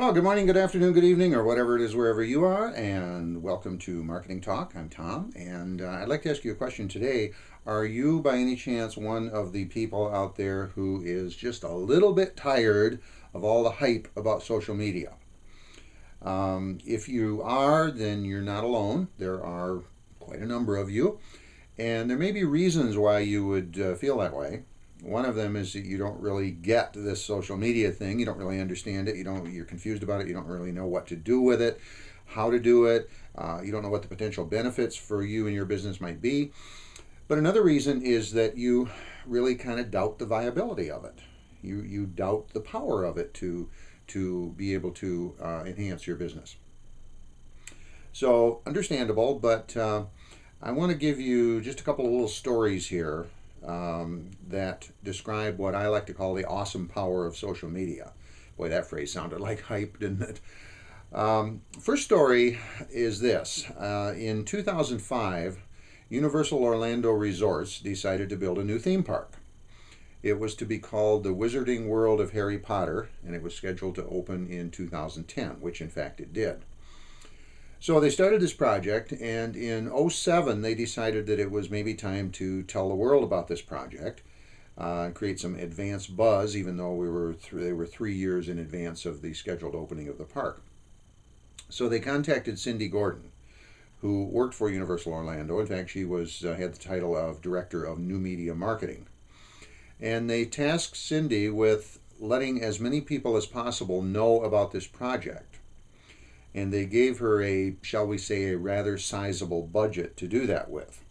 Well, good morning, good afternoon, good evening, or whatever it is wherever you are, and welcome to Marketing Talk. I'm Tom, and I'd like to ask you a question today. Are you, by any chance, one of the people out there who is just a little bit tired of all the hype about social media? If you are, then you're not alone. There are quite a number of you, and there may be reasons why you would feel that way. One of them is that you don't really get this social media thing. You don't really understand it. You're confused about it. You don't really know what to do with it, how to do it. You don't know what the potential benefits for you and your business might be. But another reason is that you really kind of doubt the viability of it. You doubt the power of it to be able to enhance your business. So understandable, but I want to give you just a couple of little stories here that describe what I like to call the awesome power of social media. Boy, that phrase sounded like hype, didn't it? First story is this. In 2005, Universal Orlando Resorts decided to build a new theme park. It was to be called the Wizarding World of Harry Potter, and it was scheduled to open in 2010, which in fact it did. So they started this project, and in '07 they decided that it was maybe time to tell the world about this project, create some advance buzz, even though they were 3 years in advance of the scheduled opening of the park. So they contacted Cindy Gordon, who worked for Universal Orlando. In fact, she had the title of Director of New Media Marketing. And they tasked Cindy with letting as many people as possible know about this project. And they gave her shall we say, a rather sizable budget to do that with.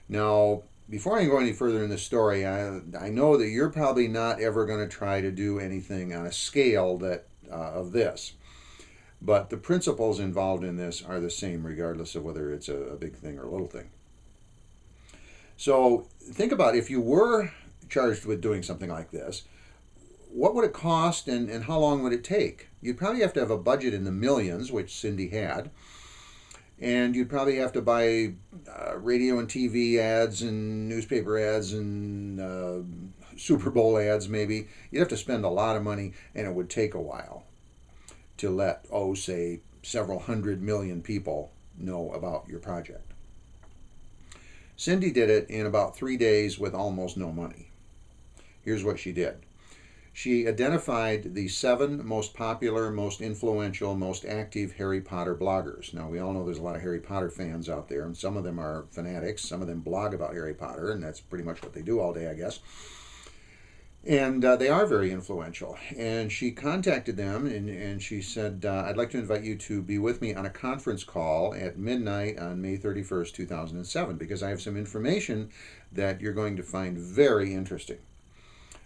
Now, before I go any further in the story, I know that you're probably not ever going to try to do anything on a scale of this. But the principles involved in this are the same regardless of whether it's a big thing or a little thing. So think about if you were charged with doing something like this, what would it cost and how long would it take? You'd probably have to have a budget in the millions, which Cindy had, and you'd probably have to buy radio and TV ads and newspaper ads and Super Bowl ads maybe. You'd have to spend a lot of money, and it would take a while to let, say, several hundred million people know about your project. Cindy did it in about 3 days with almost no money. Here's what she did. She identified the 7 most popular, most influential, most active Harry Potter bloggers. Now, we all know there's a lot of Harry Potter fans out there, and some of them are fanatics. Some of them blog about Harry Potter, and that's pretty much what they do all day, I guess. And they are very influential. And she contacted them, and she said, I'd like to invite you to be with me on a conference call at midnight on May 31st, 2007, because I have some information that you're going to find very interesting.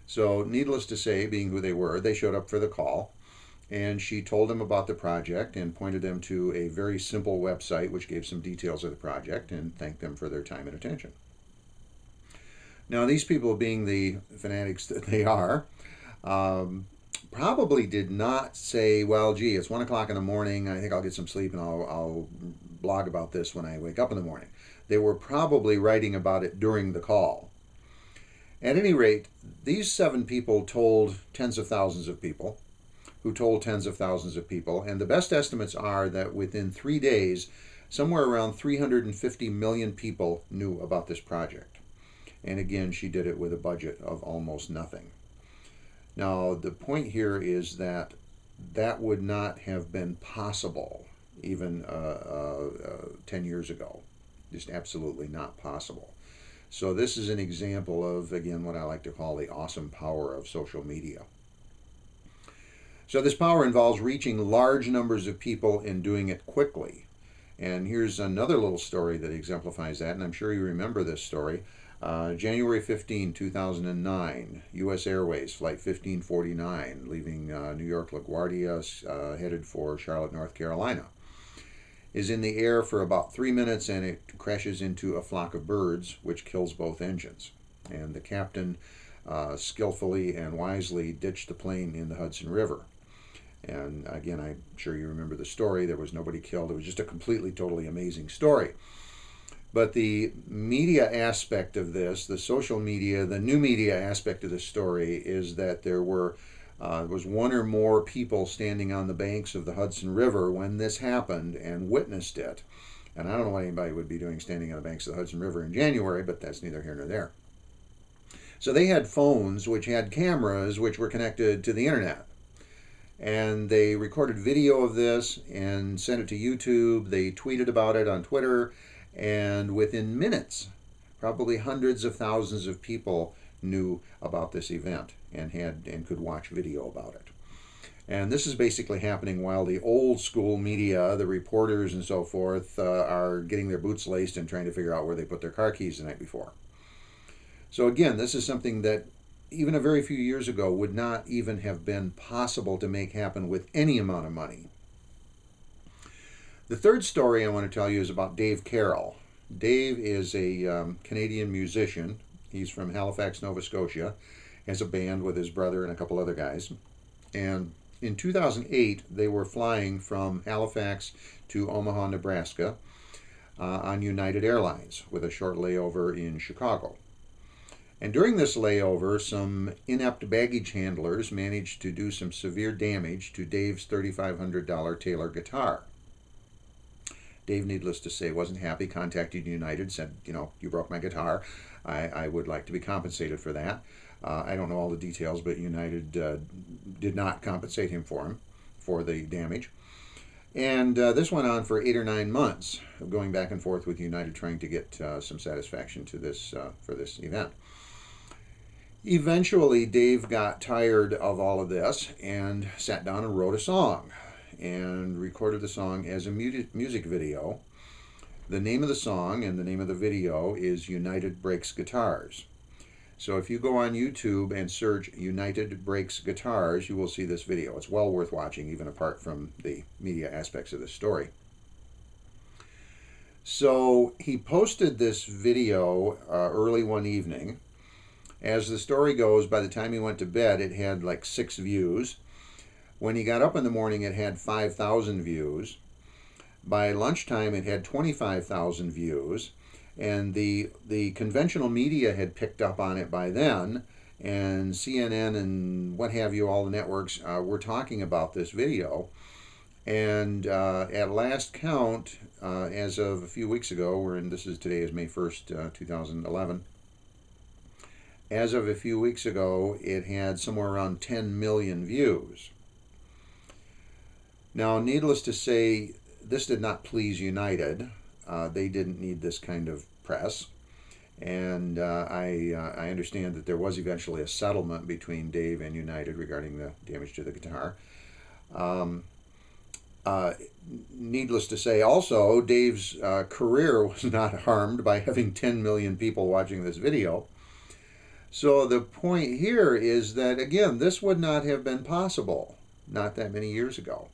So, needless to say, being who they were, they showed up for the call, and she told them about the project and pointed them to a very simple website which gave some details of the project and thanked them for their time and attention. Now, these people, being the fanatics that they are, probably did not say, well, gee, it's 1 o'clock in the morning, I think I'll get some sleep and I'll blog about this when I wake up in the morning. They were probably writing about it during the call. At any rate, these 7 people told tens of thousands of people, who told tens of thousands of people, and the best estimates are that within 3 days, somewhere around 350 million people knew about this project. And again, she did it with a budget of almost nothing. Now, the point here is that would not have been possible even 10 years ago. Just absolutely not possible. So this is an example of, again, what I like to call the awesome power of social media. So this power involves reaching large numbers of people and doing it quickly. And here's another little story that exemplifies that, and I'm sure you remember this story. January 15, 2009, U.S. Airways, Flight 1549, leaving New York LaGuardia, headed for Charlotte, North Carolina, is in the air for about 3 minutes, and it crashes into a flock of birds, which kills both engines. And the captain skillfully and wisely ditched the plane in the Hudson River. And again, I'm sure you remember the story. There was nobody killed. It was just a completely, totally amazing story. But the media aspect of this, the social media, the new media aspect of this story is that there were There was one or more people standing on the banks of the Hudson River when this happened and witnessed it. And I don't know what anybody would be doing standing on the banks of the Hudson River in January, but that's neither here nor there. So they had phones which had cameras which were connected to the internet. And they recorded video of this and sent it to YouTube. They tweeted about it on Twitter. And within minutes, probably hundreds of thousands of people knew about this event and could watch video about it. And this is basically happening while the old school media, the reporters and so forth, are getting their boots laced and trying to figure out where they put their car keys the night before. So again, this is something that even a very few years ago would not even have been possible to make happen with any amount of money. The third story I want to tell you is about Dave Carroll. Dave is a Canadian musician. He's from Halifax, Nova Scotia. He has a band with his brother and a couple other guys. And in 2008, they were flying from Halifax to Omaha, Nebraska on United Airlines with a short layover in Chicago. And during this layover, some inept baggage handlers managed to do some severe damage to Dave's $3,500 Taylor guitar. Dave, needless to say, wasn't happy, contacted United, said, you broke my guitar. I would like to be compensated for that. I don't know all the details, but United did not compensate him for the damage. And this went on for 8 or 9 months of going back and forth with United trying to get some satisfaction to this for this event. Eventually, Dave got tired of all of this and sat down and wrote a song and recorded the song as a music video. The name of the song and the name of the video is United Breaks Guitars. So if you go on YouTube and search United Breaks Guitars, you will see this video. It's well worth watching, even apart from the media aspects of this story. So he posted this video early one evening. As the story goes, by the time he went to bed, it had like 6 views. When he got up in the morning, it had 5,000 views. By lunchtime, it had 25,000 views. And the conventional media had picked up on it by then. And CNN and what have you, all the networks, were talking about this video. And at last count, as of a few weeks ago, today is May 1st, 2011. As of a few weeks ago, it had somewhere around 10 million views. Now, needless to say, this did not please United. They didn't need this kind of press. And I understand that there was eventually a settlement between Dave and United regarding the damage to the guitar. Needless to say, also, Dave's career was not harmed by having 10 million people watching this video. So the point here is that, again, this would not have been possible not that many years ago.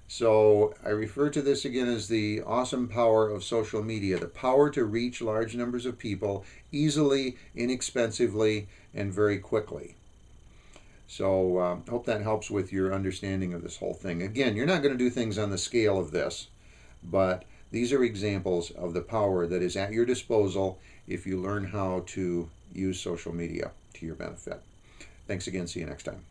So I refer to this again as the awesome power of social media, the power to reach large numbers of people easily, inexpensively, and very quickly. So hope that helps with your understanding of this whole thing. Again, you're not going to do things on the scale of this, but these are examples of the power that is at your disposal if you learn how to use social media to your benefit. Thanks again. See you next time.